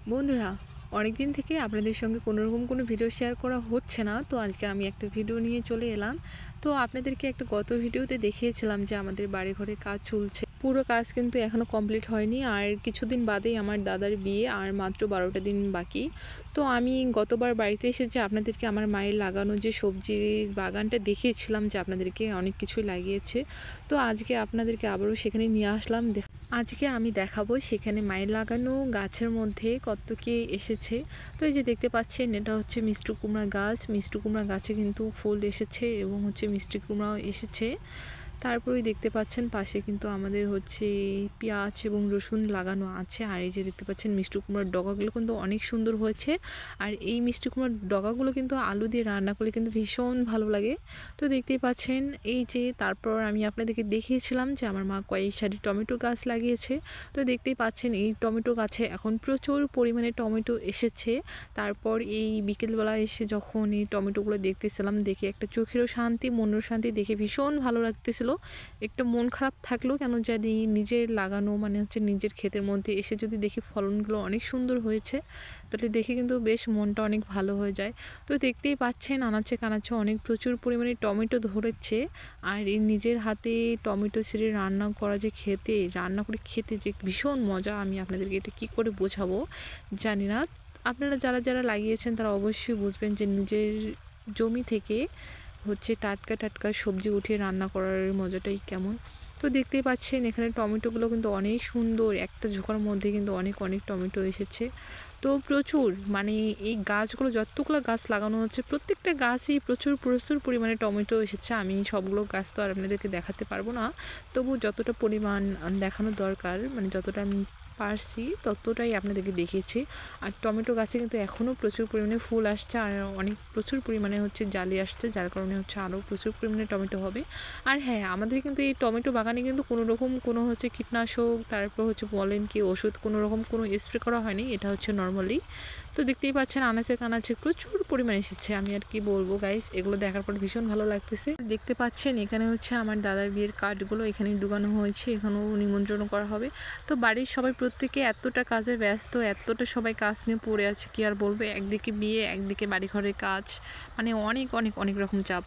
বন্ধুরা, অনেক দিন থেকে আপনাদের সঙ্গে কোনোরকম কোনো ভিডিও শেয়ার করা হচ্ছে না। তো আজকে আমি একটা ভিডিও নিয়ে চলে এলাম। তো আপনাদেরকে একটা গত ভিডিওতে দেখিয়েছিলাম যে আমাদের বাড়িঘরের কাজ চলছে, পুরো কাজ কিন্তু এখনও কমপ্লিট হয়নি। আর কিছুদিন বাদেই আমার দাদার বিয়ে, আর মাত্র 12টা দিন বাকি। তো আমি গতবার বাড়িতে এসে আপনাদেরকে আমার মায়ের লাগানো যে সবজির বাগানটা দেখিয়েছিলাম, যে আপনাদেরকে অনেক কিছুই লাগিয়েছে। তো আজকে আপনাদেরকে আবারও সেখানে নিয়ে আসলাম। আজকে আমি দেখাবো সেখানে মায়ের লাগানো গাছের মধ্যে কত কি এসেছে। তো এই যে দেখতে পাচ্ছেন, এটা হচ্ছে মিষ্টি কুমড়া গাছ। মিষ্টি কুমড়া গাছে কিন্তু ফুল এসেছে এবং হচ্ছে মিষ্টি কুমড়াও এসেছে। তারপরেই দেখতে পাচ্ছেন পাশে কিন্তু আমাদের হচ্ছে পেঁয়াজ এবং রসুন লাগানো আছে। আর এই যে দেখতে পাচ্ছেন মিষ্টি কুমড়ার ডগাগুলো কিন্তু অনেক সুন্দর হয়েছে। আর এই মিষ্টি কুমড়ার ডগাগুলো কিন্তু আলু দিয়ে রান্না করলে কিন্তু ভীষণ ভালো লাগে। তো দেখতেই পাচ্ছেন এই যে, তারপর আমি আপনাদেরকে দেখিয়েছিলাম যে আমার মা কয়েক সারি টমেটো গাছ লাগিয়েছে। তো দেখতেই পাচ্ছেন এই টমেটো গাছে এখন প্রচুর পরিমাণে টমেটো এসেছে। তারপর এই বিকেলবেলা এসে যখন এই টমেটোগুলো দেখতেছিলাম, দেখে একটা চোখেরও শান্তি, মনেরও শান্তি, দেখে ভীষণ ভালো লাগতেছিল। একটু মন খারাপ থাকলেও কেন জানি নিজের লাগানো মানে হচ্ছে নিজের ক্ষেতের মধ্যে এসে যদি দেখি ফলনগুলো অনেক সুন্দর হয়েছে, তাহলে দেখে কিন্তু বেশ মনটা অনেক ভালো হয়ে যায়। তো দেখতেই পাচ্ছেন আনাচে কানাচে অনেক প্রচুর পরিমাণে টমেটো ধরেছে। আর এই নিজের হাতে টমেটো ছিঁড়ে রান্না করা যে রান্না করে খেতে যে ভীষণ মজা, আমি আপনাদেরকে এটা কী করে বোঝাবো জানি না। আপনারা যারা যারা লাগিয়েছেন তারা অবশ্যই বুঝবেন যে নিজের জমি থেকে হচ্ছে টাটকা টাটকা সবজি উঠিয়ে রান্না করার মজাটাই কেমন। তো দেখতেই পাচ্ছেন এখানে টমেটোগুলো কিন্তু অনেক সুন্দর, একটা ঝোঁকার মধ্যে কিন্তু অনেক অনেক টমেটো এসেছে। তো প্রচুর মানে এই গাছগুলো যতগুলো গাছ লাগানো হচ্ছে প্রত্যেকটা গাছেই প্রচুর প্রচুর পরিমাণে টমেটো এসেছে। আমি সবগুলো গাছ তো আর আপনাদেরকে দেখাতে পারবো না, তবু যতটা পরিমাণ দেখানোর দরকার, মানে যতটা আমি পারছি ততটাই আপনাদেরকে দেখিয়েছি। আর টমেটো গাছে কিন্তু এখনও প্রচুর পরিমাণে ফুল আসছে, আর অনেক প্রচুর পরিমাণে হচ্ছে জালি আসছে, যার কারণে হচ্ছে আরও প্রচুর পরিমাণে টমেটো হবে। আর হ্যাঁ, আমাদের কিন্তু এই টমেটো বাগানে কিন্তু কোনো রকম কোনো হচ্ছে কীটনাশক, তারপর হচ্ছে বলেন কি ওষুধ, কোনো রকম কোনো স্প্রে করা হয়নি। এটা হচ্ছে নর্মালি। তো দেখতেই পাচ্ছেন আনাচে কানাচে প্রচুর পরিমাণে এসেছে। আমি আর কি বলবো গাইস, এগুলো দেখার পর ভীষণ ভালো লাগতেছে। দেখতে পাচ্ছেন এখানে হচ্ছে আমার দাদার বিয়ের কার্ডগুলো এখানে ঢুকানো হয়েছে, এখানেও নিমন্ত্রণ করা হবে। তো বাড়ির সবাই প্রত্যেকে এতটা কাজে ব্যস্ত, এতটা সবাই কাজ নিয়ে পড়ে আছে, কি আর বলবো। একদিকে বিয়ে, একদিকে বাড়িঘরের কাজ, মানে অনেক অনেক অনেক রকম চাপ।